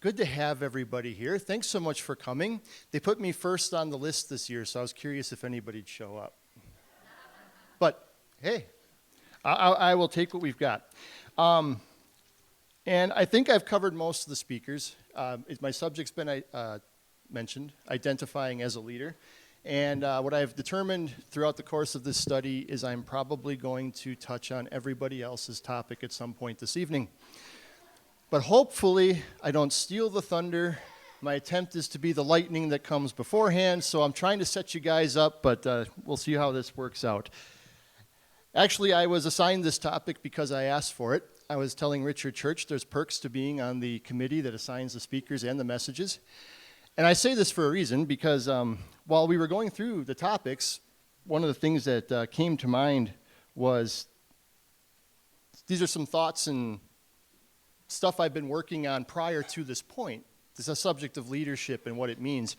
Good to have everybody here. Thanks so much for coming. They put me first on the list this year, so I was curious if anybody'd show up. But hey, I will take what we've got. And I think I've covered most of the speakers. My subject's been mentioned, identifying as a leader. And what I've determined throughout the course of this study is I'm probably going to touch on everybody else's topic at some point this evening. But hopefully I don't steal the thunder. My attempt is to be the lightning that comes beforehand, so I'm trying to set you guys up, but we'll see how this works out. Actually, I was assigned this topic because I asked for it. I was telling Richard Church there's perks to being on the committee that assigns the speakers and the messages. And I say this for a reason, because while we were going through the topics, one of the things that came to mind was, these are some thoughts and stuff I've been working on prior to this point. This is a subject of leadership and what it means.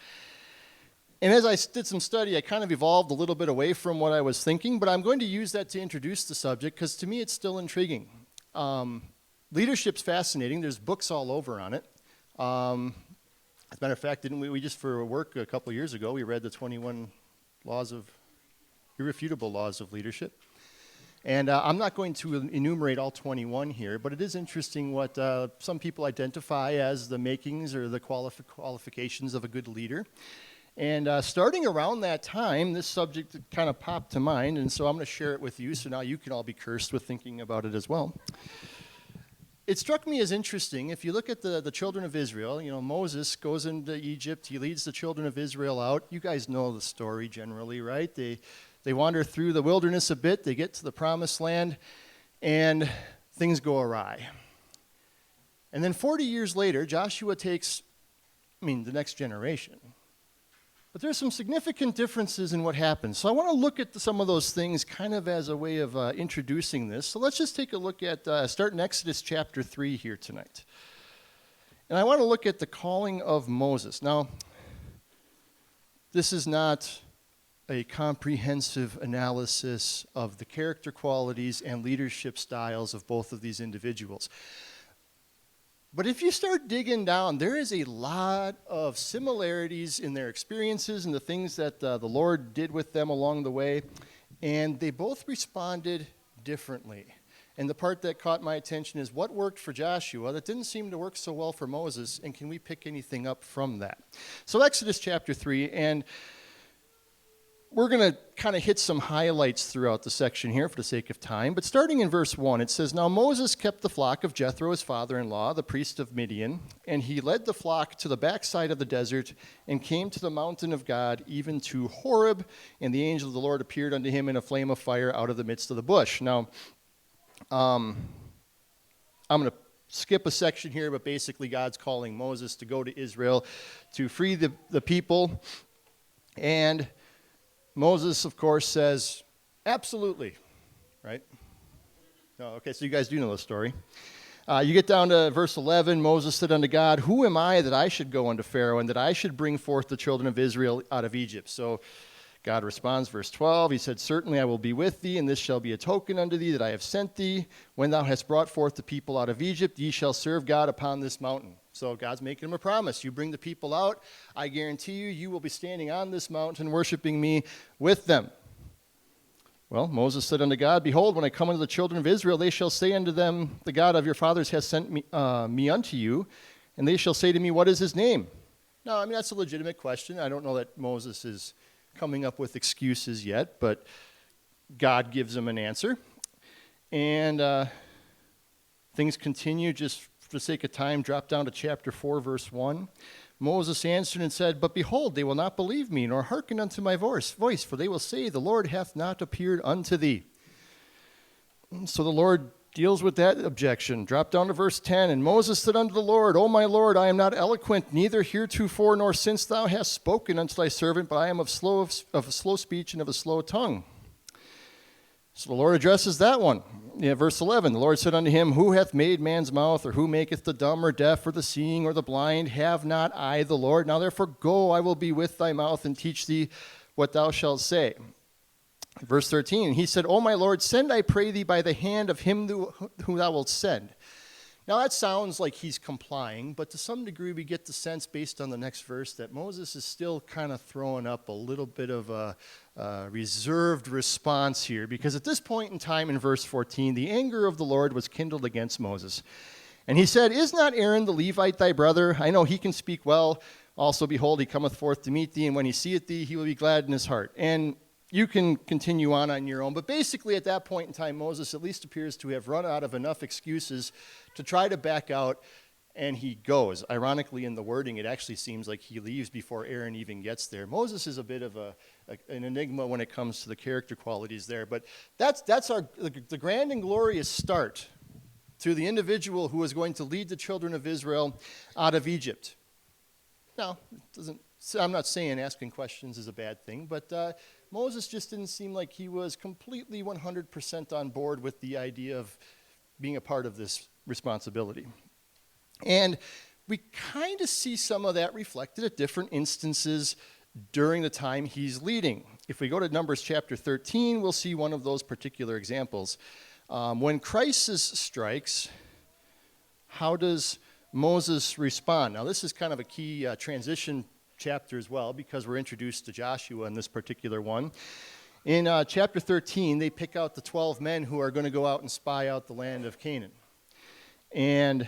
And as I did some study, I kind of evolved a little bit away from what I was thinking, but I'm going to use that to introduce the subject, because to me it's still intriguing. Leadership's fascinating. There's books all over on it. As a matter of fact, didn't we just for work a couple years ago, we read the 21 irrefutable laws of leadership. And I'm not going to enumerate all 21 here, but it is interesting what some people identify as the makings or the qualifications of a good leader. And starting around that time, this subject kind of popped to mind, and so I'm going to share it with you, so now you can all be cursed with thinking about it as well. It struck me as interesting. If you look at the children of Israel, Moses goes into Egypt, he leads the children of Israel out. You guys know the story generally, right? They wander through the wilderness a bit, they get to the promised land, and things go awry. And then 40 years later, Joshua takes, the next generation. But there's some significant differences in what happens. So I want to look at some of those things kind of as a way of introducing this. So let's just take a look at, start in Exodus chapter 3 here tonight. And I want to look at the calling of Moses. Now, this is not a comprehensive analysis of the character qualities and leadership styles of both of these individuals. But if you start digging down, there is a lot of similarities in their experiences and the things that the Lord did with them along the way, and they both responded differently. And the part that caught my attention is what worked for Joshua that didn't seem to work so well for Moses, and can we pick anything up from that? So Exodus chapter 3, and we're going to kind of hit some highlights throughout the section here for the sake of time. But starting in verse 1, it says, Now Moses kept the flock of Jethro, his father-in-law, the priest of Midian, and he led the flock to the backside of the desert and came to the mountain of God, even to Horeb, and the angel of the Lord appeared unto him in a flame of fire out of the midst of the bush. Now, I'm going to skip a section here, but basically God's calling Moses to go to Israel to free the people, and Moses, of course, says, absolutely, right? No, okay, so you guys do know the story. You get down to verse 11, Moses said unto God, Who am I that I should go unto Pharaoh, and that I should bring forth the children of Israel out of Egypt? So God responds, verse 12, he said, Certainly I will be with thee, and this shall be a token unto thee that I have sent thee. When thou hast brought forth the people out of Egypt, ye shall serve God upon this mountain. So God's making him a promise. You bring the people out, I guarantee you will be standing on this mountain worshiping me with them. Well, Moses said unto God, Behold, when I come unto the children of Israel, they shall say unto them, The God of your fathers has sent me unto you, and they shall say to me, What is his name? Now, that's a legitimate question. I don't know that Moses is coming up with excuses yet, but God gives him an answer. And things continue. Just for the sake of time, drop down to chapter 4, verse 1. Moses answered and said, But behold, they will not believe me, nor hearken unto my voice, for they will say, The Lord hath not appeared unto thee. So the Lord deals with that objection. Drop down to verse 10. And Moses said unto the Lord, O my Lord, I am not eloquent, neither heretofore nor since thou hast spoken unto thy servant, but I am of slow speech and of a slow tongue. So the Lord addresses that one. Verse 11, the Lord said unto him, Who hath made man's mouth, or who maketh the dumb or deaf, or the seeing, or the blind? Have not I the Lord? Now therefore go, I will be with thy mouth, and teach thee what thou shalt say. Verse 13, he said, O my Lord, send, I pray thee, by the hand of him who thou wilt send. Now that sounds like he's complying, but to some degree we get the sense based on the next verse that Moses is still kind of throwing up a little bit of a reserved response here, because at this point in time in verse 14, the anger of the Lord was kindled against Moses. And he said, "Is not Aaron the Levite thy brother? I know he can speak well. Also, behold, he cometh forth to meet thee, and when he seeth thee, he will be glad in his heart." And you can continue on your own. But basically, at that point in time, Moses at least appears to have run out of enough excuses to try to back out, and he goes. Ironically, in the wording, it actually seems like he leaves before Aaron even gets there. Moses is a bit of an enigma when it comes to the character qualities there. But that's the grand and glorious start to the individual who is going to lead the children of Israel out of Egypt. Now, I'm not saying asking questions is a bad thing, but Moses just didn't seem like he was completely 100% on board with the idea of being a part of this responsibility. And we kind of see some of that reflected at different instances during the time he's leading. If we go to Numbers chapter 13, we'll see one of those particular examples. When crisis strikes, how does Moses respond? Now, this is kind of a key transition chapter as well, because we're introduced to Joshua in this particular one. In chapter 13, they pick out the 12 men who are going to go out and spy out the land of Canaan. And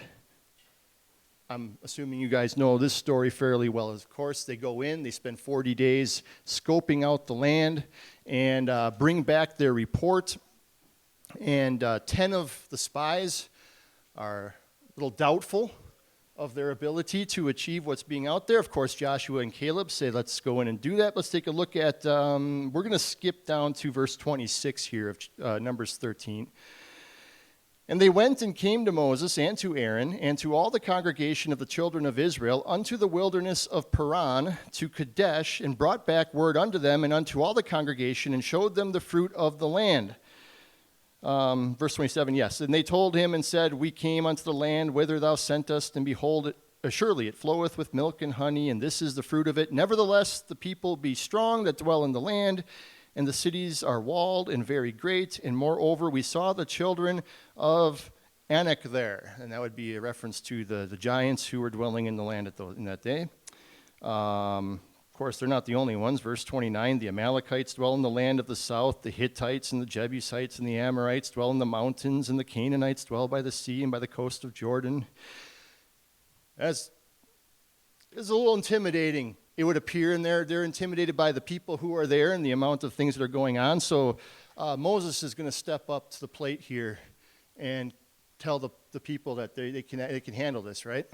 I'm assuming you guys know this story fairly well. Of course, they go in, they spend 40 days scoping out the land and bring back their report. And 10 of the spies are a little doubtful of their ability to achieve what's being out there. Of course, Joshua and Caleb say, let's go in and do that. Let's take a look at, we're going to skip down to verse 26 here of Numbers 13. "And they went and came to Moses and to Aaron and to all the congregation of the children of Israel unto the wilderness of Paran to Kadesh, and brought back word unto them and unto all the congregation, and showed them the fruit of the land." Verse 27, yes. "And they told him and said, We came unto the land whither thou sent us, and behold, surely it floweth with milk and honey, and this is the fruit of it. Nevertheless, the people be strong that dwell in the land, and the cities are walled and very great. And moreover, we saw the children of Anak there." And that would be a reference to the giants who were dwelling in the land in that day. Of course, they're not the only ones. Verse 29, "The Amalekites dwell in the land of the south. The Hittites and the Jebusites and the Amorites dwell in the mountains. And the Canaanites dwell by the sea and by the coast of Jordan." It's a little intimidating, it would appear, and they're intimidated by the people who are there and the amount of things that are going on. So Moses is going to step up to the plate here and tell the people that they can handle this, right?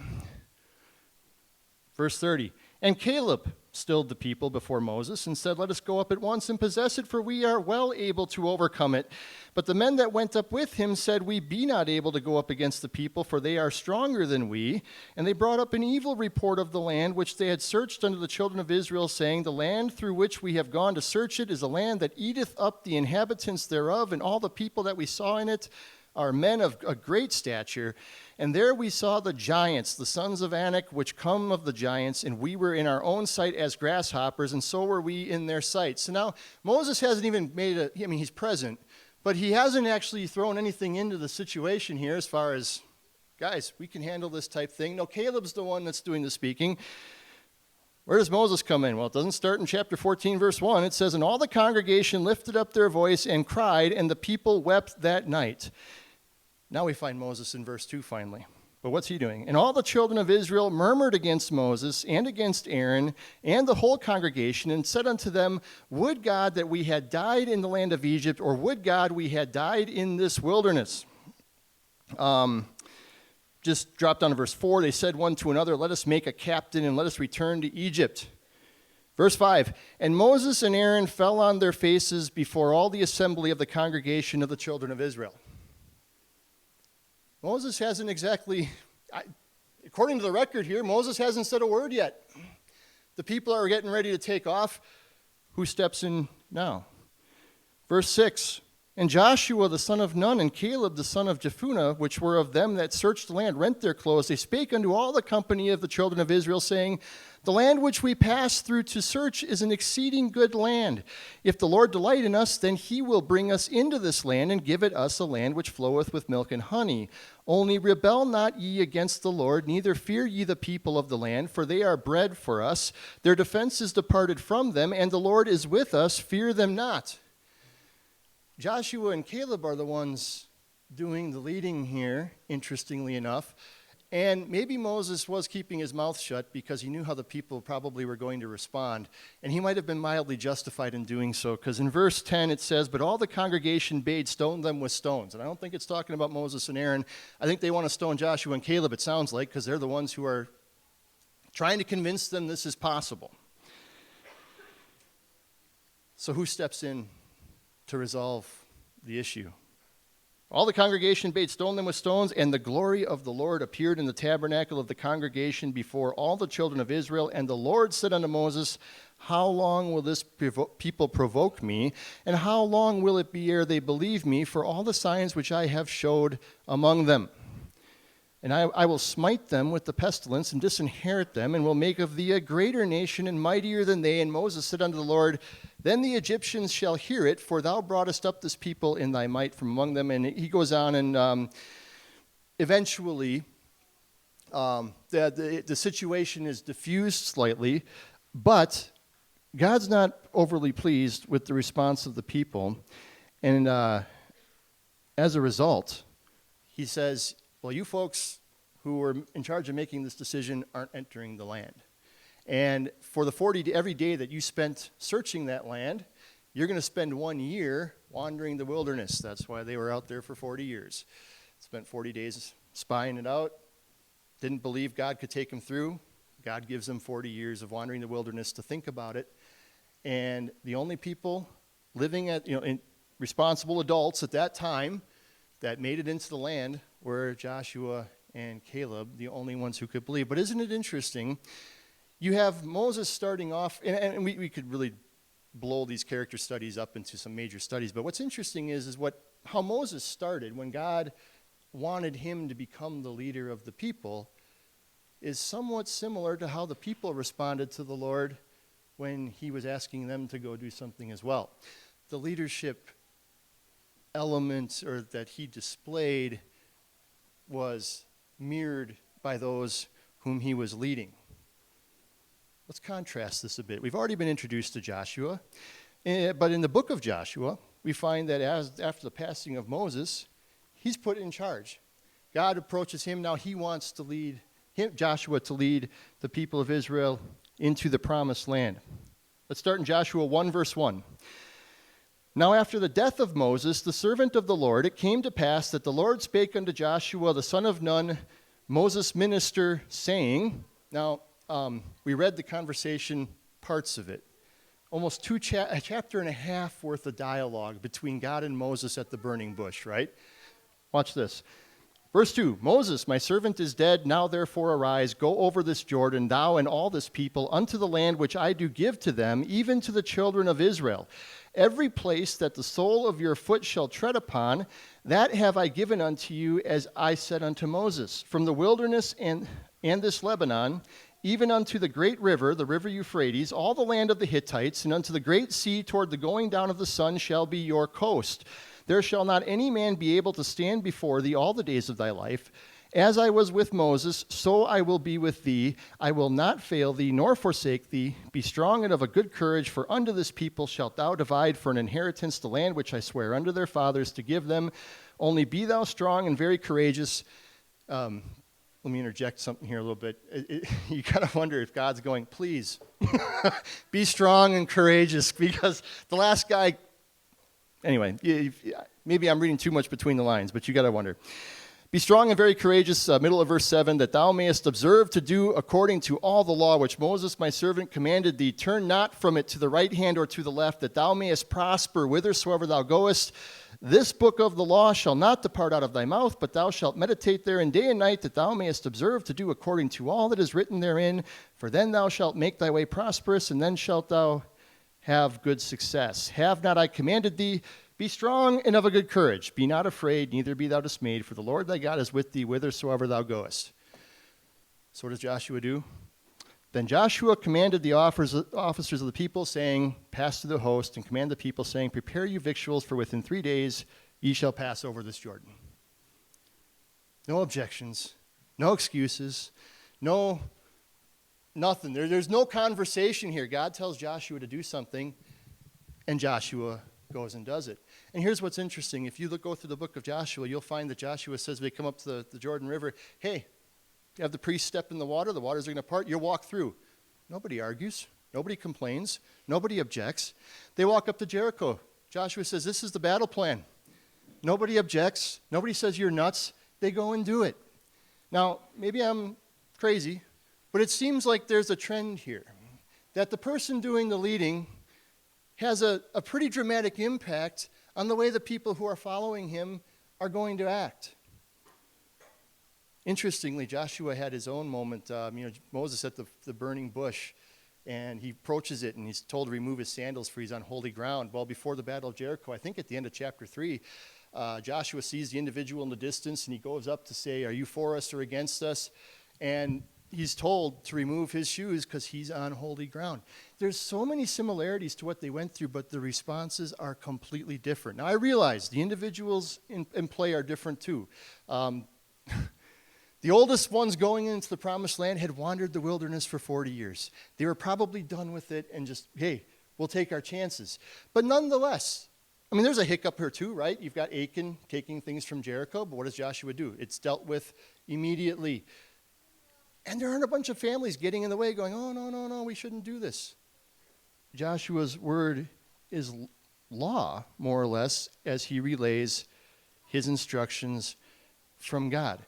Verse 30, "And Caleb stilled the people before Moses and said, Let us go up at once and possess it, for we are well able to overcome it. But the men that went up with him said, We be not able to go up against the people, for they are stronger than we. And they brought up an evil report of the land which they had searched unto the children of Israel, saying, The land through which we have gone to search it is a land that eateth up the inhabitants thereof, and all the people that we saw in it are men of a great stature. And there we saw the giants, the sons of Anak, which come of the giants, and we were in our own sight as grasshoppers, and so were we in their sight." So now, Moses hasn't even he's present, but he hasn't actually thrown anything into the situation here as far as, guys, we can handle this type thing. No, Caleb's the one that's doing the speaking. Where does Moses come in? Well, it doesn't start in chapter 14, verse 1. It says, "And all the congregation lifted up their voice and cried, and the people wept that night." Now we find Moses in verse 2 finally. But what's he doing? "And all the children of Israel murmured against Moses and against Aaron and the whole congregation, and said unto them, Would God that we had died in the land of Egypt, or would God we had died in this wilderness?" Just drop down to verse 4. "They said one to another, Let us make a captain, and let us return to Egypt." Verse 5, "And Moses and Aaron fell on their faces before all the assembly of the congregation of the children of Israel." Moses hasn't exactly, according to the record here, Moses hasn't said a word yet. The people are getting ready to take off. Who steps in now? Verse 6, And Joshua the son of Nun and Caleb the son of Jephunneh, which were of them that searched the land, rent their clothes. They spake unto all the company of the children of Israel, saying, The land which we pass through to search is an exceeding good land. If the Lord delight in us, then he will bring us into this land, and give it us a land which floweth with milk and honey. Only rebel not ye against the Lord, neither fear ye the people of the land, for they are bread for us. Their defense is departed from them, and the Lord is with us. Fear them not. Joshua and Caleb are the ones doing the leading here, interestingly enough. And maybe Moses was keeping his mouth shut because he knew how the people probably were going to respond. And he might have been mildly justified in doing so, because in verse 10 it says, But all the congregation bade stone them with stones. And I don't think it's talking about Moses and Aaron. I think they want to stone Joshua and Caleb, it sounds like, because they're the ones who are trying to convince them this is possible. So who steps in to resolve the issue? All the congregation bade stone them with stones, and the glory of the Lord appeared in the tabernacle of the congregation before all the children of Israel. And the Lord said unto Moses, How long will this people provoke me? And how long will it be ere they believe me for all the signs which I have showed among them? And I will smite them with the pestilence and disinherit them, and will make of thee a greater nation and mightier than they. And Moses said unto the Lord, Then the Egyptians shall hear it, for thou broughtest up this people in thy might from among them. And he goes on, and eventually the situation is diffused slightly, but God's not overly pleased with the response of the people. And as a result, he says, well, you folks who were in charge of making this decision aren't entering the land. And for the every day that you spent searching that land, you're going to spend 1 year wandering the wilderness. That's why they were out there for 40 years. Spent 40 days spying it out. Didn't believe God could take them through. God gives them 40 years of wandering the wilderness to think about it. And the only people living responsible adults at that time that made it into the land were Joshua and Caleb, the only ones who could believe. But isn't it interesting? You have Moses starting off, and we could really blow these character studies up into some major studies, but what's interesting is how Moses started when God wanted him to become the leader of the people is somewhat similar to how the people responded to the Lord when he was asking them to go do something as well. The leadership element that he displayed was mirrored by those whom he was leading. Let's contrast this a bit. We've already been introduced to Joshua, but in the book of Joshua, we find that after the passing of Moses, he's put in charge. God approaches him. Now he wants to lead Joshua to lead the people of Israel into the promised land. Let's start in Joshua 1, verse 1. Now after the death of Moses, the servant of the Lord, it came to pass that the Lord spake unto Joshua, the son of Nun, Moses' minister, saying, now we read the conversation, parts of it, almost a chapter and a half worth of dialogue between God and Moses at the burning bush, right? Watch this. Verse 2, Moses, my servant is dead. Now therefore arise, go over this Jordan, thou and all this people, unto the land which I do give to them, even to the children of Israel. Every place that the sole of your foot shall tread upon, that have I given unto you, as I said unto Moses. From the wilderness and this Lebanon, even unto the great river, the river Euphrates, all the land of the Hittites, and unto the great sea toward the going down of the sun shall be your coast. There shall not any man be able to stand before thee all the days of thy life. As I was with Moses, so I will be with thee. I will not fail thee, nor forsake thee. Be strong and of a good courage, for unto this people shalt thou divide for an inheritance the land which I swear unto their fathers to give them. Only be thou strong and very courageous. Let me interject something here a little bit. You kind of wonder if God's going, please, be strong and courageous, because the last guy, anyway, maybe I'm reading too much between the lines, but you got to wonder. Be strong and very courageous, middle of verse 7, that thou mayest observe to do according to all the law which Moses my servant commanded thee. Turn not from it to the right hand or to the left, that thou mayest prosper whithersoever thou goest. This book of the law shall not depart out of thy mouth, but thou shalt meditate therein day and night, that thou mayest observe to do according to all that is written therein. For then thou shalt make thy way prosperous, and then shalt thou have good success. Have not I commanded thee? Be strong and of a good courage. Be not afraid, neither be thou dismayed, for the Lord thy God is with thee whithersoever thou goest. So what does Joshua do? Then Joshua commanded the officers of the people, saying, pass through the host, and command the people, saying, prepare you victuals, for within 3 days ye shall pass over this Jordan. No objections, no excuses, nothing. There's no conversation here. God tells Joshua to do something, and Joshua goes and does it. And here's what's interesting. If you go through the book of Joshua, you'll find that Joshua says, when they come up to the Jordan River, hey, you have the priest step in the waters are going to part, you walk through. Nobody argues. Nobody complains. Nobody objects. They walk up to Jericho. Joshua says, this is the battle plan. Nobody objects. Nobody says you're nuts. They go and do it. Now, maybe I'm crazy, but it seems like there's a trend here, that the person doing the leading has a pretty dramatic impact on the way the people who are following him are going to act. Interestingly, Joshua had his own moment. Moses at the burning bush, and he approaches it, and he's told to remove his sandals, for he's on holy ground. Well, before the Battle of Jericho, I think at the end of chapter 3, Joshua sees the individual in the distance, and he goes up to say, are you for us or against us? And he's told to remove his shoes because he's on holy ground. There's so many similarities to what they went through, but the responses are completely different. Now, I realize the individuals in play are different too. The oldest ones going into the promised land had wandered the wilderness for 40 years. They were probably done with it and just, hey, we'll take our chances. But nonetheless, there's a hiccup here too, right? You've got Achan taking things from Jericho, but what does Joshua do? It's dealt with immediately. And there aren't a bunch of families getting in the way going, oh, no, we shouldn't do this. Joshua's word is law, more or less, as he relays his instructions from God.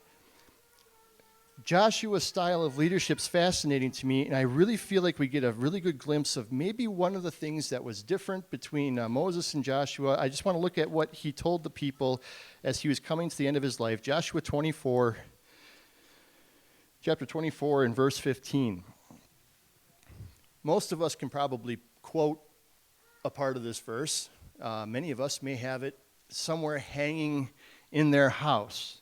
Joshua's style of leadership is fascinating to me, and I really feel like we get a really good glimpse of maybe one of the things that was different between Moses and Joshua. I just want to look at what he told the people as he was coming to the end of his life. Joshua 24, chapter 24 and verse 15. Most of us can probably quote a part of this verse. Many of us may have it somewhere hanging in their house.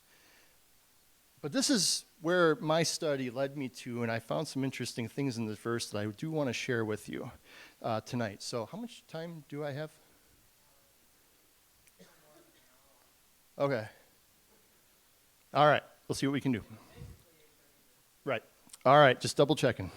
But this is where my study led me to, and I found some interesting things in this verse that I do want to share with you tonight. So how much time do I have? Okay. All right. We'll see what we can do. Right. All right. Just double checking.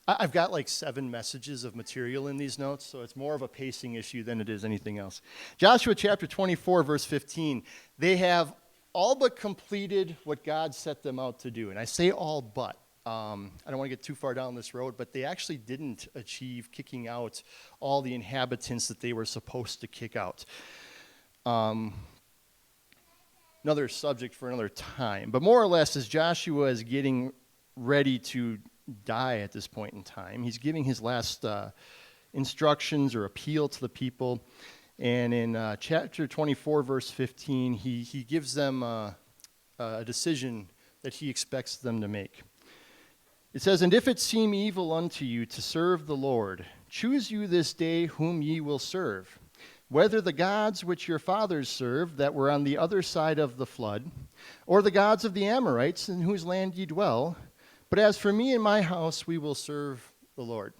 I've got like 7 messages of material in these notes, so it's more of a pacing issue than it is anything else. Joshua chapter 24, verse 15. They have all but completed what God set them out to do. And I say all but. I don't want to get too far down this road, but they actually didn't achieve kicking out all the inhabitants that they were supposed to kick out. Another subject for another time. But more or less, as Joshua is getting ready to die at this point in time, he's giving his last instructions or appeal to the people. And in chapter 24, verse 15, he gives them a decision that he expects them to make. It says, and if it seem evil unto you to serve the Lord, choose you this day whom ye will serve, whether the gods which your fathers served that were on the other side of the flood, or the gods of the Amorites in whose land ye dwell. But as for me and my house, we will serve the Lord.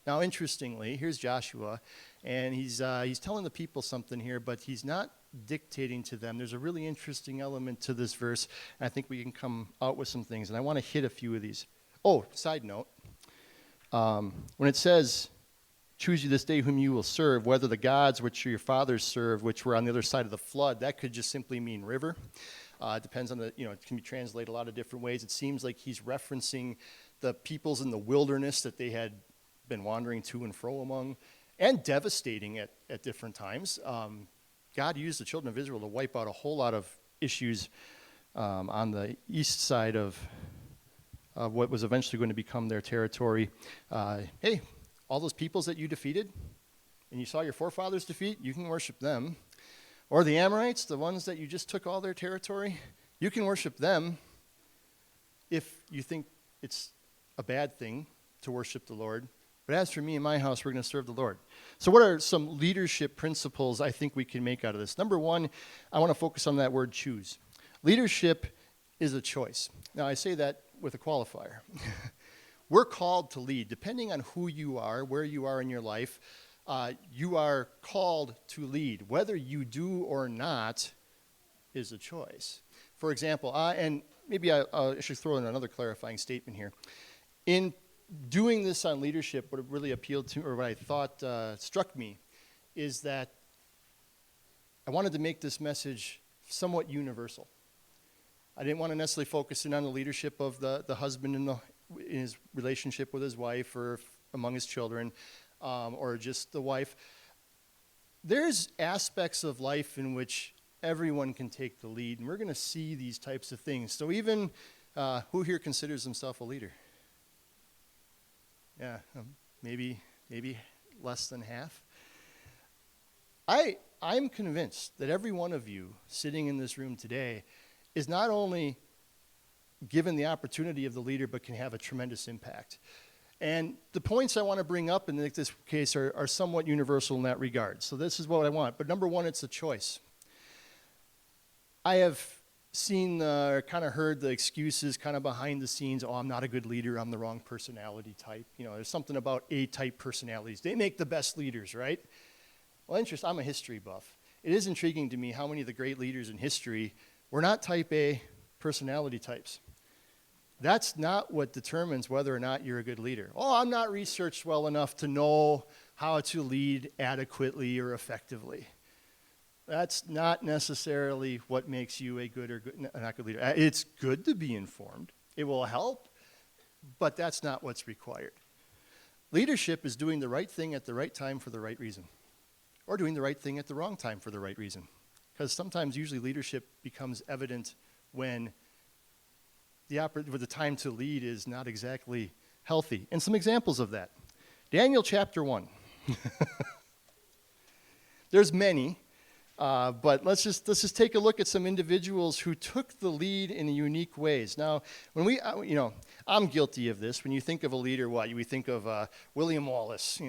Now, interestingly, here's Joshua, and he's telling the people something here, but he's not dictating to them. There's a really interesting element to this verse, and I think we can come out with some things, and I want to hit a few of these. Oh, side note, when it says, choose you this day whom you will serve, whether the gods which your fathers served, which were on the other side of the flood, that could just simply mean river. It depends on it can be translated a lot of different ways. It seems like he's referencing the peoples in the wilderness that they had been wandering to and fro among, and devastating at different times. God used the children of Israel to wipe out a whole lot of issues on the east side of what was eventually going to become their territory. Hey, all those peoples that you defeated and you saw your forefathers defeat, you can worship them. Or the Amorites, the ones that you just took all their territory, you can worship them if you think it's a bad thing to worship the Lord. But as for me and my house, we're going to serve the Lord. So what are some leadership principles I think we can make out of this? Number one, I want to focus on that word choose. Leadership is a choice. Now, I say that with a qualifier. We're called to lead. Depending on who you are, where you are in your life, you are called to lead. Whether you do or not is a choice. For example, and maybe I should throw in another clarifying statement here. In doing this on leadership, what really appealed to, or what I thought struck me, is that I wanted to make this message somewhat universal. I didn't want to necessarily focus in on the leadership of the husband in his relationship with his wife or among his children, or just the wife. There's aspects of life in which everyone can take the lead, and we're going to see these types of things. So even, who here considers himself a leader? Yeah, maybe less than half. I'm convinced that every one of you sitting in this room today is not only given the opportunity of the leader, but can have a tremendous impact. And the points I want to bring up in this case are somewhat universal in that regard. So this is what I want. But number one, it's a choice. I have seen or kind of heard the excuses kind of behind the scenes. Oh, I'm not a good leader. I'm the wrong personality type. You know, there's something about A-type personalities. They make the best leaders, right? Well, interesting. I'm a history buff. It is intriguing to me how many of the great leaders in history were not type A personality types. That's not what determines whether or not you're a good leader. Oh, I'm not researched well enough to know how to lead adequately or effectively. That's not necessarily what makes you a good or not good leader. It's good to be informed. It will help, but that's not what's required. Leadership is doing the right thing at the right time for the right reason, or doing the right thing at the wrong time for the right reason. Because sometimes, usually, leadership becomes evident when the time to lead is not exactly healthy. And some examples of that. Daniel chapter 1. There's many, but let's just take a look at some individuals who took the lead in unique ways. Now, when I'm guilty of this. When you think of a leader, we think of William Wallace,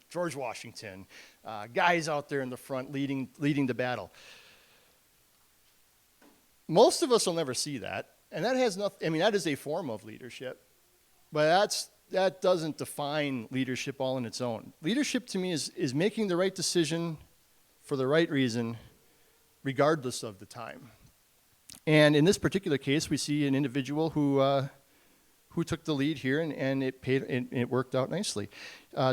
George Washington, guys out there in the front leading the battle. Most of us will never see that, and that has nothing. That is a form of leadership, but that doesn't define leadership all on its own. Leadership to me is making the right decision for the right reason, regardless of the time. And in this particular case, we see an individual who took the lead here, and it worked out nicely.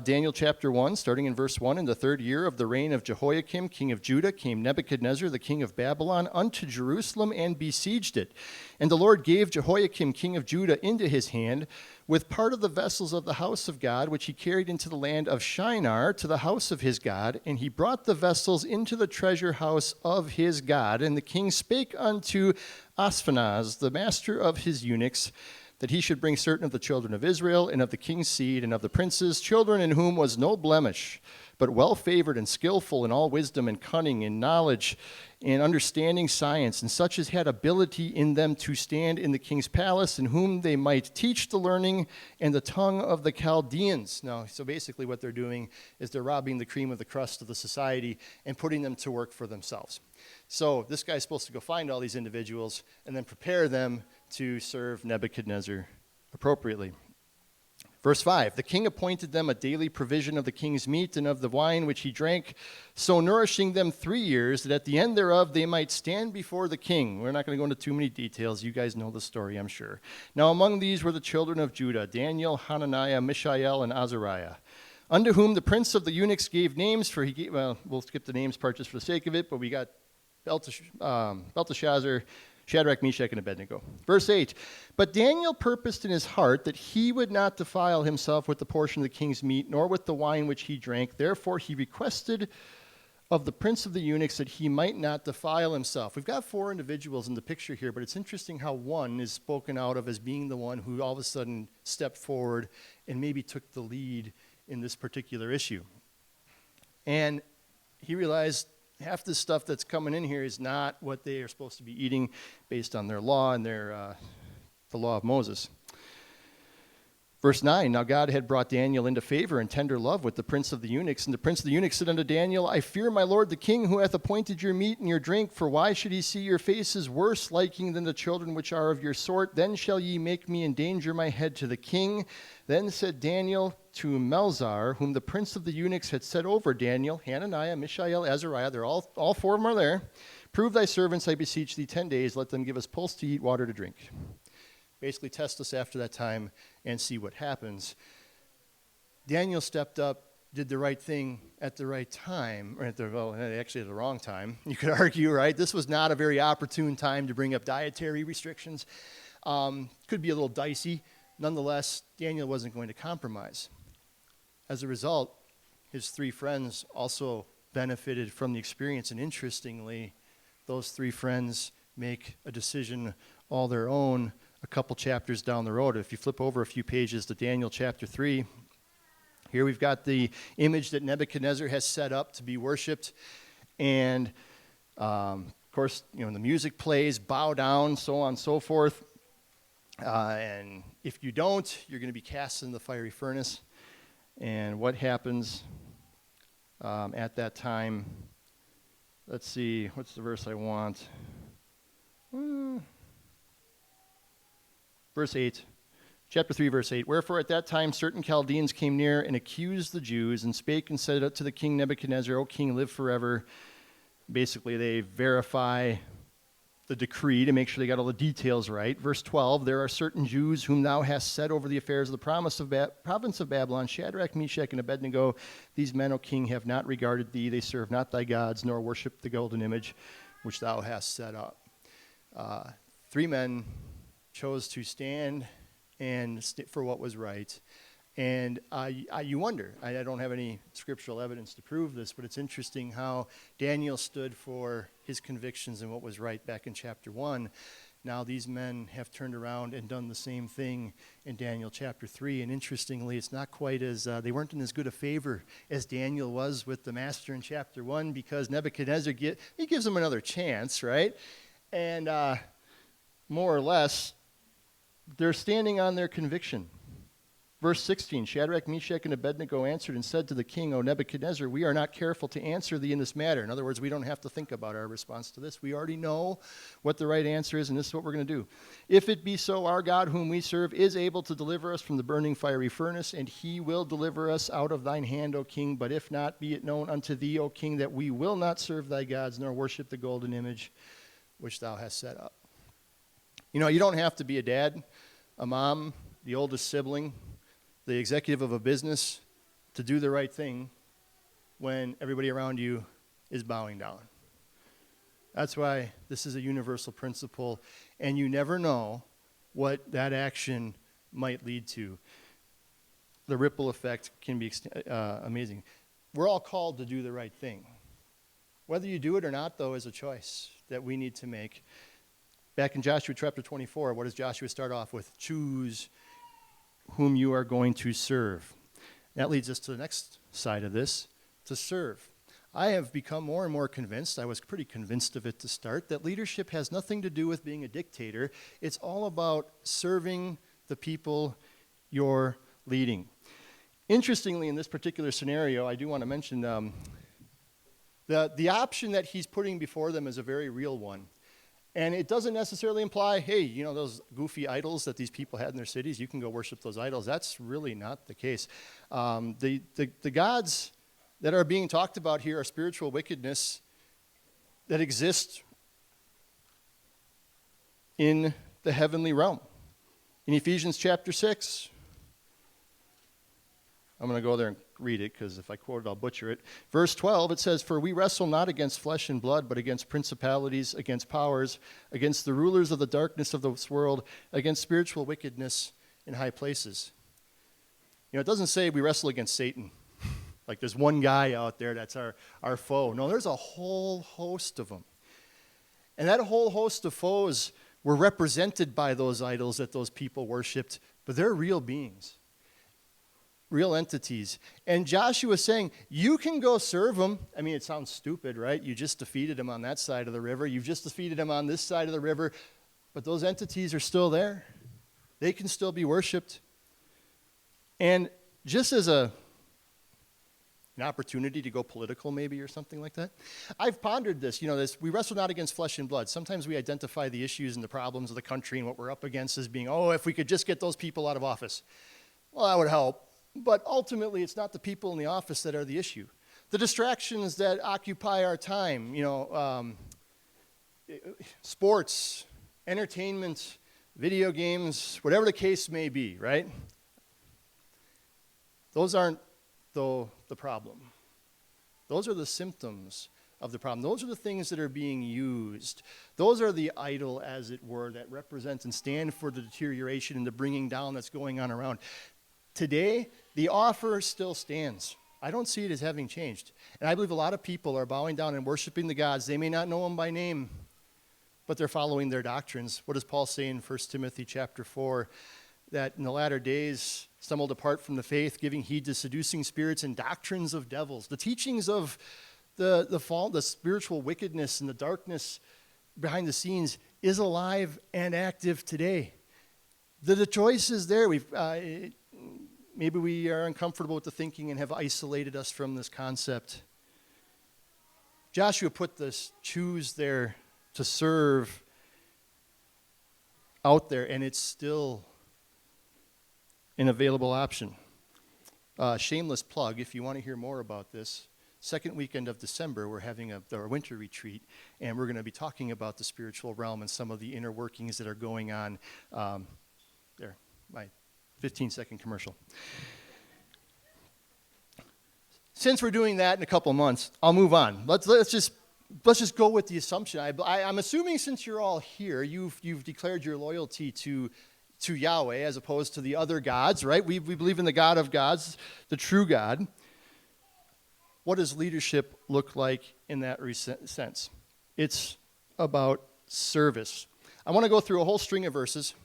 Daniel chapter 1, starting in verse 1, in the 3rd year of the reign of Jehoiakim, king of Judah, came Nebuchadnezzar, the king of Babylon, unto Jerusalem and besieged it. And the Lord gave Jehoiakim, king of Judah, into his hand, with part of the vessels of the house of God, which he carried into the land of Shinar, to the house of his God. And he brought the vessels into the treasure house of his God. And the king spake unto Ashpenaz, the master of his eunuchs, that he should bring certain of the children of Israel, and of the king's seed, and of the princes, children in whom was no blemish, but well favored and skillful in all wisdom and cunning and knowledge and understanding science, and such as had ability in them to stand in the king's palace, in whom they might teach the learning and the tongue of the Chaldeans. Now, so basically what they're doing is they're robbing the cream of the crust of the society and putting them to work for themselves. So this guy's supposed to go find all these individuals and then prepare them to serve Nebuchadnezzar appropriately. Verse 5, the king appointed them a daily provision of the king's meat and of the wine which he drank, so nourishing them 3 years, that at the end thereof they might stand before the king. We're not going to go into too many details. You guys know the story, I'm sure. Now among these were the children of Judah, Daniel, Hananiah, Mishael, and Azariah, unto whom the prince of the eunuchs gave names, for he gave, we'll skip the names part just for the sake of it, but we got Belteshazzar, Shadrach, Meshach, and Abednego. Verse 8, but Daniel purposed in his heart that he would not defile himself with the portion of the king's meat, nor with the wine which he drank. Therefore he requested of the prince of the eunuchs that he might not defile himself. We've got 4 individuals in the picture here, but it's interesting how one is spoken out of as being the one who all of a sudden stepped forward and maybe took the lead in this particular issue. And he realized half the stuff that's coming in here is not what they are supposed to be eating based on their law and the law of Moses. Verse 9, now God had brought Daniel into favor and tender love with the prince of the eunuchs. And the prince of the eunuchs said unto Daniel, I fear my lord the king, who hath appointed your meat and your drink. For why should he see your faces worse liking than the children which are of your sort? Then shall ye make me endanger my head to the king. Then said Daniel to Melzar, whom the prince of the eunuchs had set over Daniel, Hananiah, Mishael, Azariah, they're all four of them are there. Prove thy servants, I beseech thee, 10 days. Let them give us pulse to eat, water to drink. Basically test us after that time and see what happens. Daniel stepped up, did the right thing at the right time, or actually at the wrong time. You could argue, right? This was not a very opportune time to bring up dietary restrictions. Could be a little dicey. Nonetheless, Daniel wasn't going to compromise. As a result, his three friends also benefited from the experience, and interestingly, those three friends make a decision all their own a couple chapters down the road. If you flip over a few pages to Daniel chapter 3, here we've got the image that Nebuchadnezzar has set up to be worshipped. And, of course, the music plays, bow down, so on and so forth. And if you don't, you're going to be cast in the fiery furnace. And what happens at that time? Let's see, what's the verse I want? Verse 8, chapter 3, verse 8. Wherefore at that time certain Chaldeans came near and accused the Jews and spake and said to the king Nebuchadnezzar, O king, live forever. Basically, they verify the decree to make sure they got all the details right. Verse 12, there are certain Jews whom thou hast set over the affairs of the province of Babylon, Shadrach, Meshach, and Abednego. These men, O king, have not regarded thee. They serve not thy gods, nor worship the golden image which thou hast set up. Three men chose to stand and for what was right. And you wonder, I don't have any scriptural evidence to prove this, but it's interesting how Daniel stood for his convictions and what was right back in chapter 1. Now these men have turned around and done the same thing in Daniel chapter 3. And interestingly, it's not quite as, they weren't in as good a favor as Daniel was with the master in chapter 1, because Nebuchadnezzar, he gives them another chance, right? And more or less, they're standing on their conviction. Verse 16, Shadrach, Meshach, and Abednego answered and said to the king, O Nebuchadnezzar, we are not careful to answer thee in this matter. In other words, we don't have to think about our response to this. We already know what the right answer is, and this is what we're going to do. If it be so, our God whom we serve is able to deliver us from the burning fiery furnace, and he will deliver us out of thine hand, O king. But if not, be it known unto thee, O king, that we will not serve thy gods, nor worship the golden image which thou hast set up. You don't have to be a dad, a mom, the oldest sibling, the executive of a business to do the right thing when everybody around you is bowing down. That's why this is a universal principle, and you never know what that action might lead to. The ripple effect can be amazing. We're all called to do the right thing. Whether you do it or not, though, is a choice that we need to make. Back in Joshua chapter 24, what does Joshua start off with? Choose whom you are going to serve. That leads us to the next side of this, to serve. I have become more and more convinced, I was pretty convinced of it to start, that leadership has nothing to do with being a dictator. It's all about serving the people you're leading. Interestingly, in this particular scenario, I do want to mention the option that he's putting before them is a very real one. And it doesn't necessarily imply, hey, those goofy idols that these people had in their cities, you can go worship those idols. That's really not the case. The gods that are being talked about here are spiritual wickedness that exists in the heavenly realm. In Ephesians chapter 6, I'm going to go there and read it, because if I quote it, I'll butcher it. Verse 12, it says, For we wrestle not against flesh and blood, but against principalities, against powers, against the rulers of the darkness of this world, against spiritual wickedness in high places. It doesn't say we wrestle against Satan. Like there's one guy out there that's our foe. No, there's a whole host of them. And that whole host of foes were represented by those idols that those people worshipped, but they're real beings. Real entities. And Joshua is saying, you can go serve them. I mean, it sounds stupid, right? You just defeated them on that side of the river. You've just defeated them on this side of the river. But those entities are still there. They can still be worshipped. And just as an opportunity to go political maybe or something like that, I've pondered this. We wrestle not against flesh and blood. Sometimes we identify the issues and the problems of the country and what we're up against as being, if we could just get those people out of office. Well, that would help. But ultimately, it's not the people in the office that are the issue. The distractions that occupy our time, sports, entertainment, video games, whatever the case may be, right? Those aren't, though, the problem. Those are the symptoms of the problem. Those are the things that are being used. Those are the idol, as it were, that represent and stand for the deterioration and the bringing down that's going on around. Today, the offer still stands. I don't see it as having changed. And I believe a lot of people are bowing down and worshiping the gods. They may not know them by name, but they're following their doctrines. What does Paul say in 1 Timothy chapter 4? That in the latter days some will depart from the faith, giving heed to seducing spirits and doctrines of devils. The teachings of the fall, the spiritual wickedness and the darkness behind the scenes is alive and active today. The choice is there. Maybe we are uncomfortable with the thinking and have isolated us from this concept. Joshua put this choose there to serve out there, and it's still an available option. Shameless plug, if you want to hear more about this, second weekend of December, we're having our winter retreat, and we're going to be talking about the spiritual realm and some of the inner workings that are going on. There, my 15-second commercial. Since we're doing that in a couple months, I'll move on. Let's just go with the assumption. I'm assuming since you're all here, you've declared your loyalty to Yahweh as opposed to the other gods, right? We believe in the God of gods, the true God. What does leadership look like in that sense? It's about service. I want to go through a whole string of verses.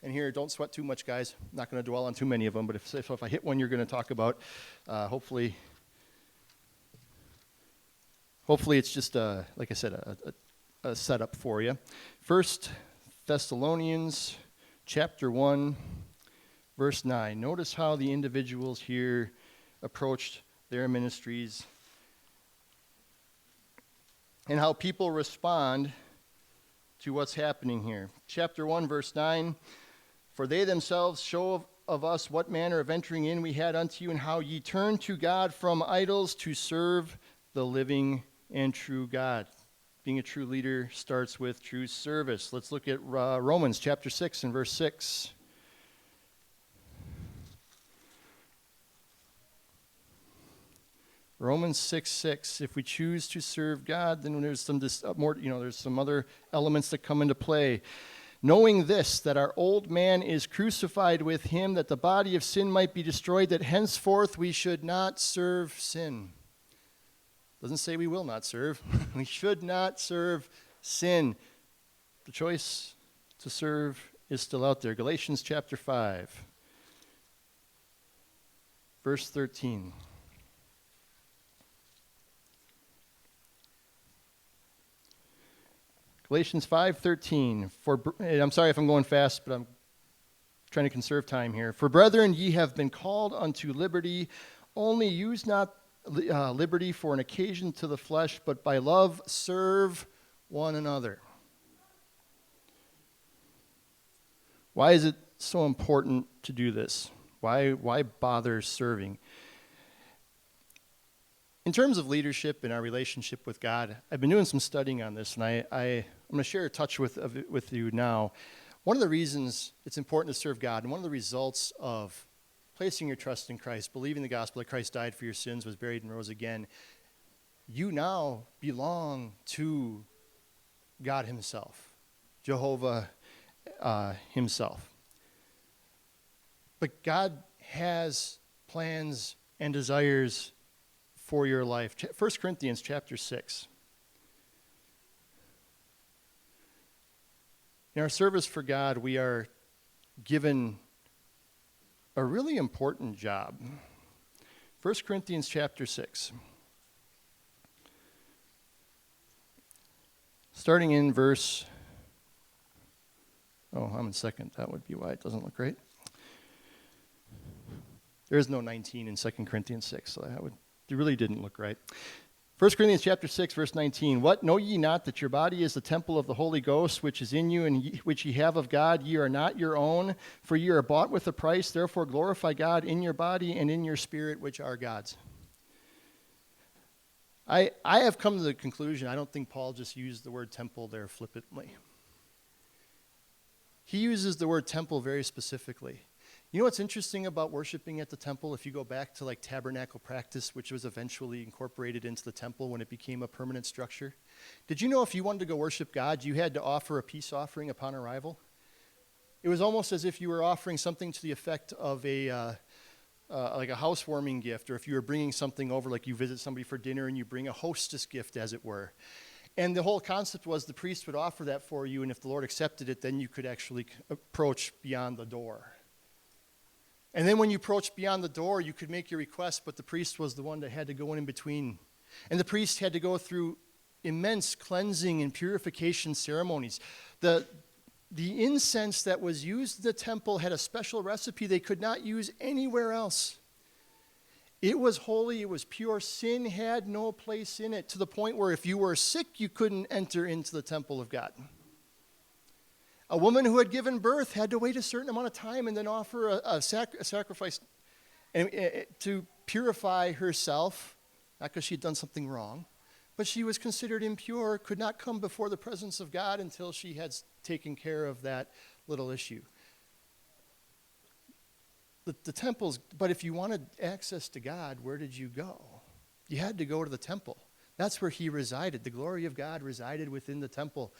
And here, don't sweat too much, guys. I'm not going to dwell on too many of them, but if I hit one you're going to talk about, hopefully it's just, like I said, a setup for you. 1 Thessalonians chapter 1, verse 9. Notice how the individuals here approached their ministries and how people respond to what's happening here. Chapter 1, verse 9. For they themselves show of us what manner of entering in we had unto you, and how ye turned to God from idols to serve the living and true God. Being a true leader starts with true service. Let's look at Romans chapter 6 and verse 6. Romans 6:6. If we choose to serve God, then there's there's some other elements that come into play. Knowing this, that our old man is crucified with him, that the body of sin might be destroyed, that henceforth we should not serve sin. Doesn't say we will not serve. We should not serve sin. The choice to serve is still out there. Galatians chapter 5, verse 13. Galatians 5:13. I'm sorry if I'm going fast, but I'm trying to conserve time here. For brethren, ye have been called unto liberty. Only use not liberty for an occasion to the flesh, but by love serve one another. Why is it so important to do this? Why bother serving? In terms of leadership and our relationship with God, I've been doing some studying on this, and I'm going to share a touch with you now. One of the reasons it's important to serve God, and one of the results of placing your trust in Christ, believing the gospel that Christ died for your sins, was buried and rose again, you now belong to God himself, Jehovah himself. But God has plans and desires for your life. 1 Corinthians chapter 6. In our service for God, we are given a really important job. 1 Corinthians chapter 6. Starting in verse... I'm in second. That would be why it doesn't look right. There is no 19 in 2 Corinthians 6, so it really didn't look right. 1 Corinthians chapter 6, verse 19. What, know ye not that your body is the temple of the Holy Ghost, which is in you, and which ye have of God? Ye are not your own, for ye are bought with a price. Therefore glorify God in your body and in your spirit, which are God's. I have come to the conclusion, I don't think Paul just used the word temple there flippantly. He uses the word temple very specifically. You know what's interesting about worshiping at the temple? If you go back to like tabernacle practice, which was eventually incorporated into the temple when it became a permanent structure. Did you know if you wanted to go worship God, you had to offer a peace offering upon arrival? It was almost as if you were offering something to the effect of like a housewarming gift, or if you were bringing something over, like you visit somebody for dinner and you bring a hostess gift, as it were. And the whole concept was the priest would offer that for you, and if the Lord accepted it, then you could actually approach beyond the door. And then when you approached beyond the door, you could make your request, but the priest was the one that had to go in between. And the priest had to go through immense cleansing and purification ceremonies. The incense that was used in the temple had a special recipe they could not use anywhere else. It was holy, it was pure. Sin had no place in it, to the point where if you were sick, you couldn't enter into the temple of God. A woman who had given birth had to wait a certain amount of time and then offer a sacrifice to purify herself, not because she had done something wrong, but she was considered impure, could not come before the presence of God until she had taken care of that little issue. The temples, but if you wanted access to God, where did you go? You had to go to the temple. That's where he resided. The glory of God resided within the temple.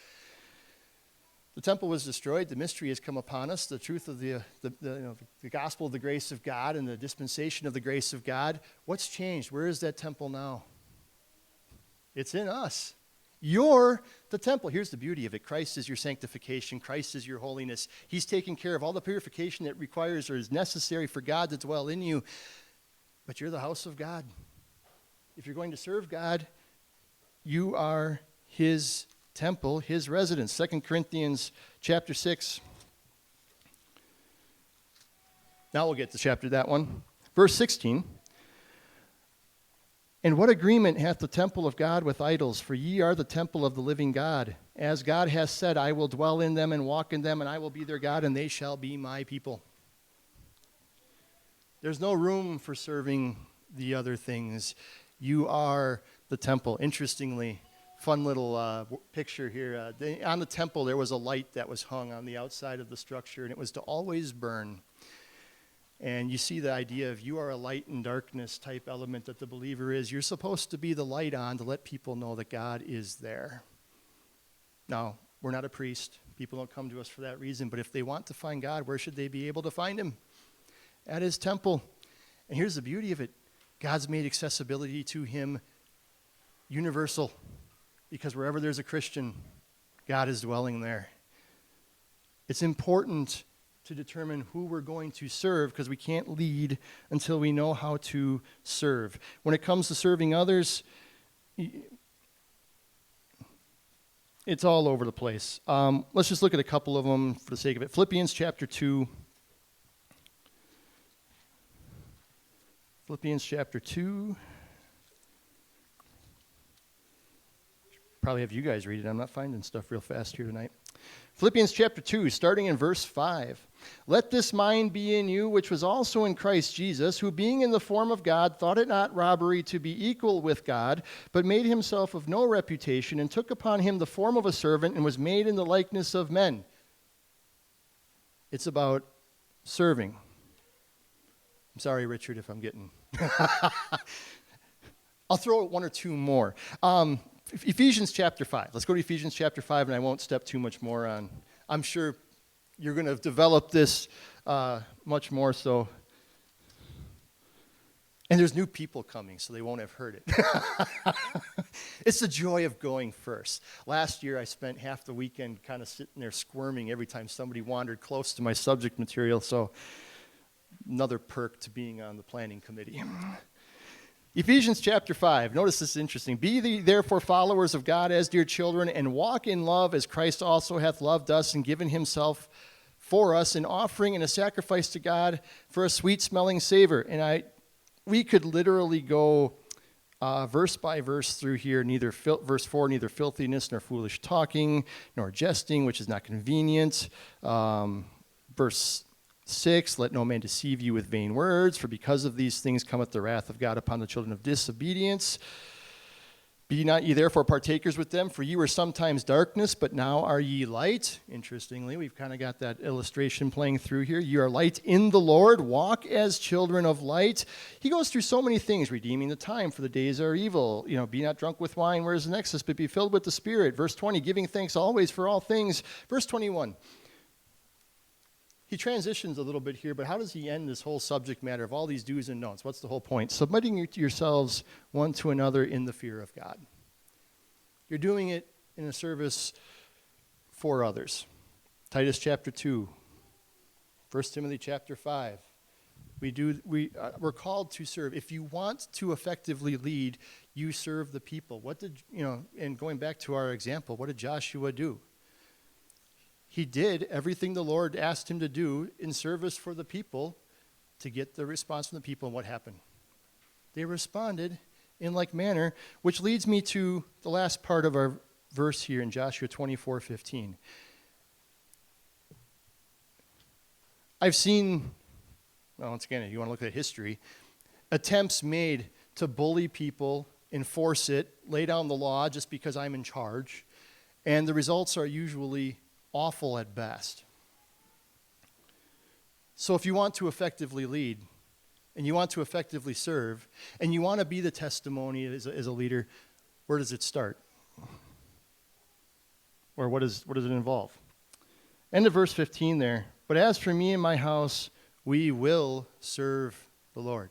The temple was destroyed. The mystery has come upon us. The truth of the gospel of the grace of God and the dispensation of the grace of God. What's changed? Where is that temple now? It's in us. You're the temple. Here's the beauty of it. Christ is your sanctification. Christ is your holiness. He's taking care of all the purification that requires or is necessary for God to dwell in you. But you're the house of God. If you're going to serve God, you are his temple, his residence. 2 Corinthians chapter 6. Now we'll get to that one. Verse 16. And what agreement hath the temple of God with idols? For ye are the temple of the living God. As God hath said, I will dwell in them and walk in them, and I will be their God, and they shall be my people. There's no room for serving the other things. You are the temple. Interestingly, fun little picture here. On the temple, there was a light that was hung on the outside of the structure, and it was to always burn. And you see the idea of you are a light and darkness type element that the believer is. You're supposed to be the light on to let people know that God is there. Now, we're not a priest. People don't come to us for that reason. But if they want to find God, where should they be able to find him? At his temple. And here's the beauty of it. God's made accessibility to him universal. Because wherever there's a Christian, God is dwelling there. It's important to determine who we're going to serve, because we can't lead until we know how to serve. When it comes to serving others, it's all over the place. Let's just look at a couple of them for the sake of it. Philippians chapter 2. Philippians chapter 2. Probably have you guys read it. I'm not finding stuff real fast here tonight. Philippians chapter 2, starting in verse 5. Let this mind be in you, which was also in Christ Jesus, who being in the form of God, thought it not robbery to be equal with God, but made himself of no reputation, and took upon him the form of a servant, and was made in the likeness of men. It's about serving. I'm sorry, Richard, if I'm getting... I'll throw one or two more. Ephesians chapter 5. Let's go to Ephesians chapter 5, and I won't step too much more on. I'm sure you're going to develop this much more so. And there's new people coming, so they won't have heard it. It's the joy of going first. Last year, I spent half the weekend kind of sitting there squirming every time somebody wandered close to my subject material, so another perk to being on the planning committee. Ephesians chapter 5. Notice this is interesting. Be ye therefore followers of God as dear children, and walk in love as Christ also hath loved us and given himself for us an offering and a sacrifice to God for a sweet-smelling savor. And we could literally go verse by verse through here, verse 4, neither filthiness nor foolish talking, nor jesting, which is not convenient. Verse 6, let no man deceive you with vain words, for because of these things cometh the wrath of God upon the children of disobedience. Be not ye therefore partakers with them, for ye were sometimes darkness, but now are ye light. Interestingly, we've kind of got that illustration playing through here. You are light in the Lord. Walk as children of light. He goes through so many things, redeeming the time, for the days are evil. Be not drunk with wine, where is the excess, but be filled with the Spirit. Verse 20, giving thanks always for all things. Verse 21. He transitions a little bit here, but how does he end this whole subject matter of all these do's and don'ts? What's the whole point? Submitting yourselves one to another in the fear of God. You're doing it in a service for others. Titus chapter 2, 1 Timothy chapter 5. We're called to serve. If you want to effectively lead, you serve the people. And going back to our example, what did Joshua do? He did everything the Lord asked him to do in service for the people to get the response from the people. And what happened? They responded in like manner, which leads me to the last part of our verse here in Joshua 24:15. I've seen, once again, if you want to look at history, attempts made to bully people, enforce it, lay down the law just because I'm in charge, and the results are usually awful at best. So if you want to effectively lead, and you want to effectively serve, and you want to be the testimony as a leader, where does it start? Or what does it involve? End of verse 15 there. But as for me and my house, we will serve the Lord.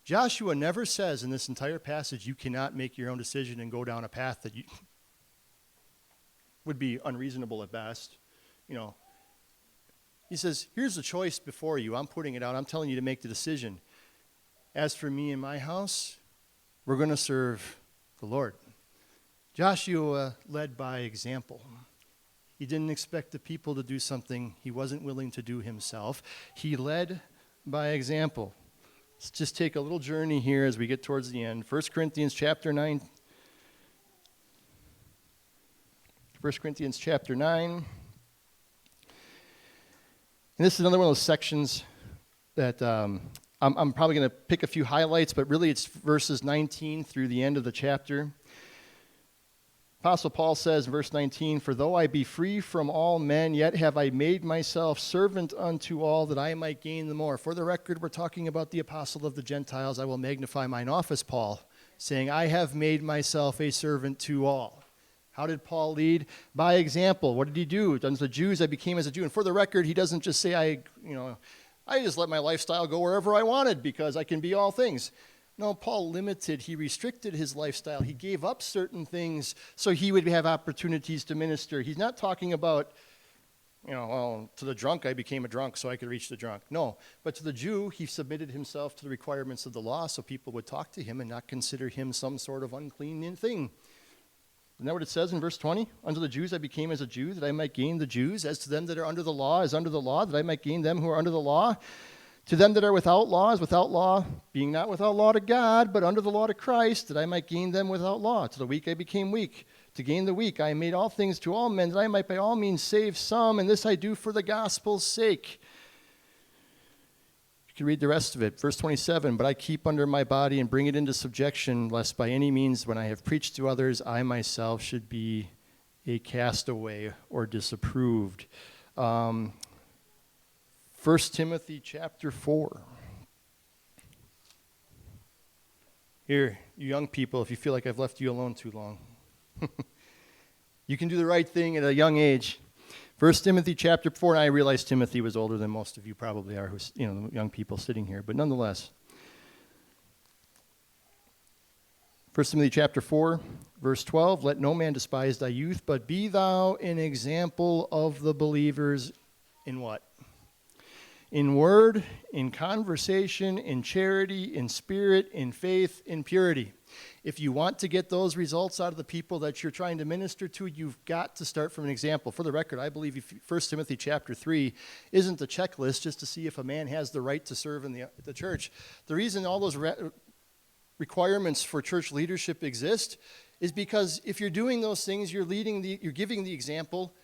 Joshua never says in this entire passage, you cannot make your own decision and go down a path that would be unreasonable at best. He says, here's the choice before you. I'm putting it out. I'm telling you to make the decision. As for me and my house, we're going to serve the Lord. Joshua led by example. He didn't expect the people to do something he wasn't willing to do himself. He led by example. Let's just take a little journey here as we get towards the end. 1 Corinthians chapter 9. 1 Corinthians chapter 9. And this is another one of those sections that I'm probably going to pick a few highlights, but really it's verses 19 through the end of the chapter. Apostle Paul says in verse 19, for though I be free from all men, yet have I made myself servant unto all, that I might gain the more. For the record, we're talking about the apostle of the Gentiles. I will magnify mine office, Paul, saying, I have made myself a servant to all. How did Paul lead? By example. What did he do? Unto the Jews I became as a Jew. And for the record, he doesn't just say, I just let my lifestyle go wherever I wanted because I can be all things. No, Paul he restricted his lifestyle. He gave up certain things so he would have opportunities to minister. He's not talking about, to the drunk I became a drunk so I could reach the drunk. No, but to the Jew, he submitted himself to the requirements of the law so people would talk to him and not consider him some sort of unclean thing. Isn't that what it says in verse 20? Unto the Jews I became as a Jew, that I might gain the Jews. As to them that are under the law, as under the law, that I might gain them who are under the law. To them that are without law, as without law, being not without law to God, but under the law to Christ, that I might gain them without law. To the weak I became weak. To gain the weak I made all things to all men, that I might by all means save some, and this I do for the gospel's sake. You can read the rest of it. Verse 27, but I keep under my body and bring it into subjection, lest by any means when I have preached to others, I myself should be a castaway or disapproved. 1 Timothy chapter 4. Here, you young people, if you feel like I've left you alone too long, you can do the right thing at a young age. 1 Timothy chapter 4, and I realize Timothy was older than most of you probably are, who's, the young people sitting here, but nonetheless. 1 Timothy chapter 4, verse 12, let no man despise thy youth, but be thou an example of the believers in what? in word, in conversation, in charity, in spirit, in faith, in purity. If you want to get those results out of the people that you're trying to minister to, you've got to start from an example. For the record, I believe 1 Timothy chapter 3 isn't a checklist just to see if a man has the right to serve in the church. The reason all those requirements for church leadership exist is because if you're doing those things, you're giving the example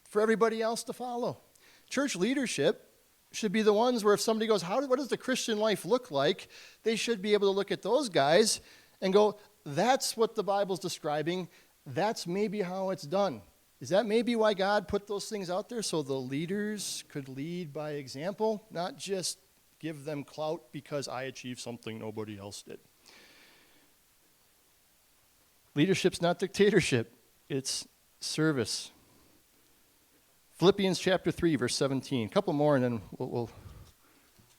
for everybody else to follow. Church leadership should be the ones where if somebody goes, what does the Christian life look like? They should be able to look at those guys and go, that's what the Bible's describing. That's maybe how it's done. Is that maybe why God put those things out there? So the leaders could lead by example, not just give them clout because I achieved something nobody else did. Leadership's not dictatorship. It's service. Philippians chapter 3, verse 17. A couple more and then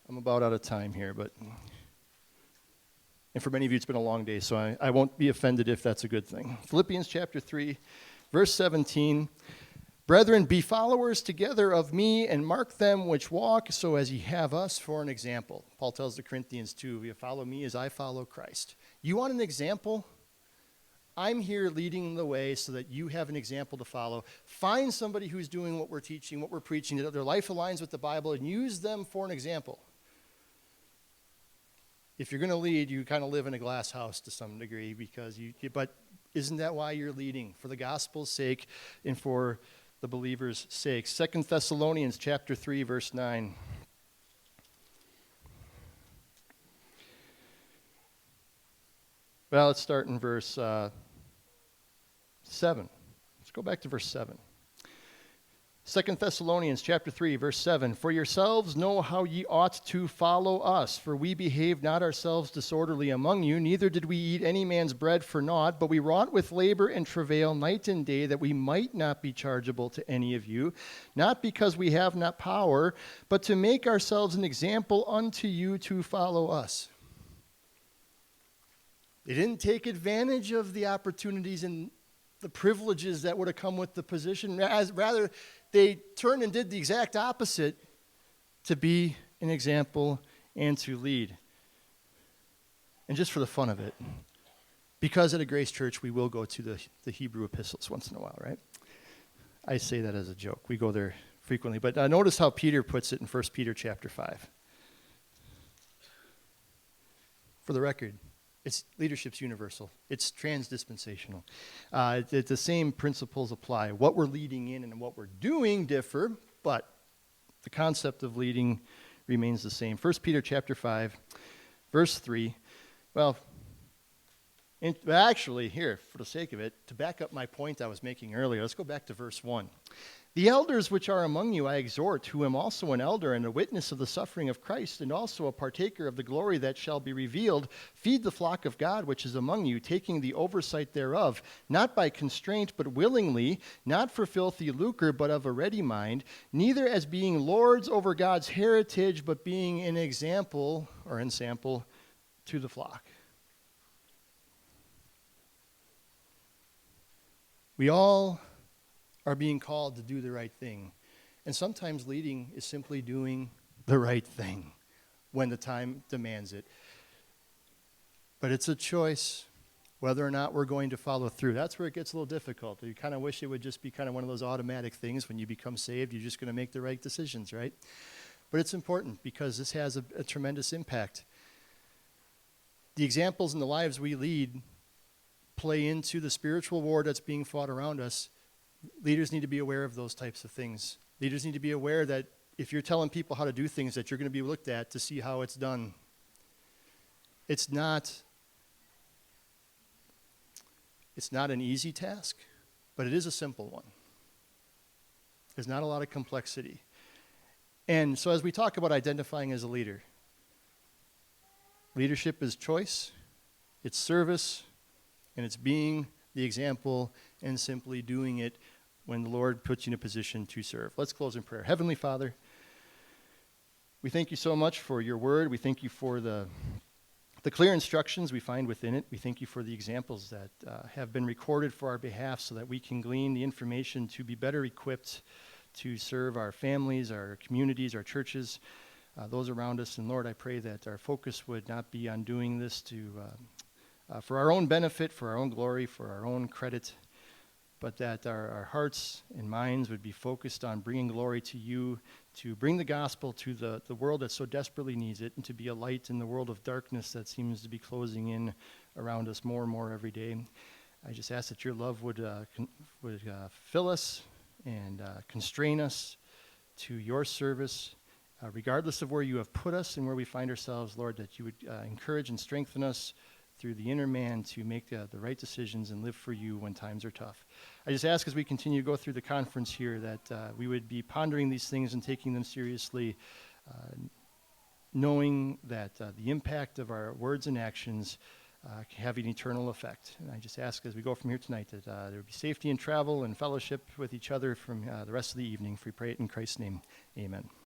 I'm about out of time here, and for many of you, it's been a long day, so I won't be offended if that's a good thing. Philippians chapter 3, verse 17. Brethren, be followers together of me, and mark them which walk, so as ye have us for an example. Paul tells the Corinthians too, you follow me as I follow Christ. You want an example? I'm here leading the way so that you have an example to follow. Find somebody who's doing what we're teaching, what we're preaching, that their life aligns with the Bible, and use them for an example. If you're going to lead, you kind of live in a glass house to some degree, but isn't that why you're leading? For the gospel's sake and for the believer's sake. 2 Thessalonians chapter 3, verse 9. Well, let's start in verse 7. Let's go back to verse 7. 2 Thessalonians chapter 3, verse 7. For yourselves know how ye ought to follow us, for we behaved not ourselves disorderly among you, neither did we eat any man's bread for naught, but we wrought with labor and travail night and day, that we might not be chargeable to any of you, not because we have not power, but to make ourselves an example unto you to follow us. They didn't take advantage of the opportunities and the privileges that would have come with the position. Rather, they turned and did the exact opposite to be an example and to lead. And just for the fun of it, because at a Grace Church, we will go to the Hebrew epistles once in a while, right? I say that as a joke. We go there frequently. But notice how Peter puts it in 1 Peter chapter 5. For the record, leadership's universal. It's transdispensational. The same principles apply. What we're leading in and what we're doing differ, but the concept of leading remains the same. 1 Peter chapter 5, verse 3. Well, actually, here, for the sake of it, to back up my point I was making earlier, let's go back to verse 1. The elders which are among you I exhort, who am also an elder and a witness of the suffering of Christ, and also a partaker of the glory that shall be revealed. Feed the flock of God which is among you, taking the oversight thereof, not by constraint, but willingly, not for filthy lucre, but of a ready mind, neither as being lords over God's heritage, but being an example, or ensample, to the flock. We all are being called to do the right thing. And sometimes leading is simply doing the right thing when the time demands it. But it's a choice whether or not we're going to follow through. That's where it gets a little difficult. You kind of wish it would just be kind of one of those automatic things. When you become saved, you're just going to make the right decisions, right? But it's important because this has a tremendous impact. The examples in the lives we lead play into the spiritual war that's being fought around us. Leaders need to be aware of those types of things. Leaders need to be aware that if you're telling people how to do things, that you're going to be looked at to see how it's done. It's not an easy task, but it is a simple one. There's not a lot of complexity. And so as we talk about identifying as a leader, leadership is choice, it's service, and it's being the example and simply doing it when the Lord puts you in a position to serve. Let's close in prayer. Heavenly Father, we thank you so much for your word. We thank you for the clear instructions we find within it. We thank you for the examples that have been recorded for our behalf so that we can glean the information to be better equipped to serve our families, our communities, our churches. those around us. And Lord, I pray that our focus would not be on doing this for our own benefit, for our own glory, for our own credit, but that our hearts and minds would be focused on bringing glory to you, to bring the gospel to the world that so desperately needs it, and to be a light in the world of darkness that seems to be closing in around us more and more every day. I just ask that your love would fill us and constrain us to your service, regardless of where you have put us and where we find ourselves, Lord, that you would encourage and strengthen us through the inner man to make the right decisions and live for you when times are tough. I just ask as we continue to go through the conference here that we would be pondering these things and taking them seriously, knowing that the impact of our words and actions can have an eternal effect. And I just ask as we go from here tonight that there would be safety in travel and fellowship with each other from the rest of the evening. If we pray it in Christ's name, amen.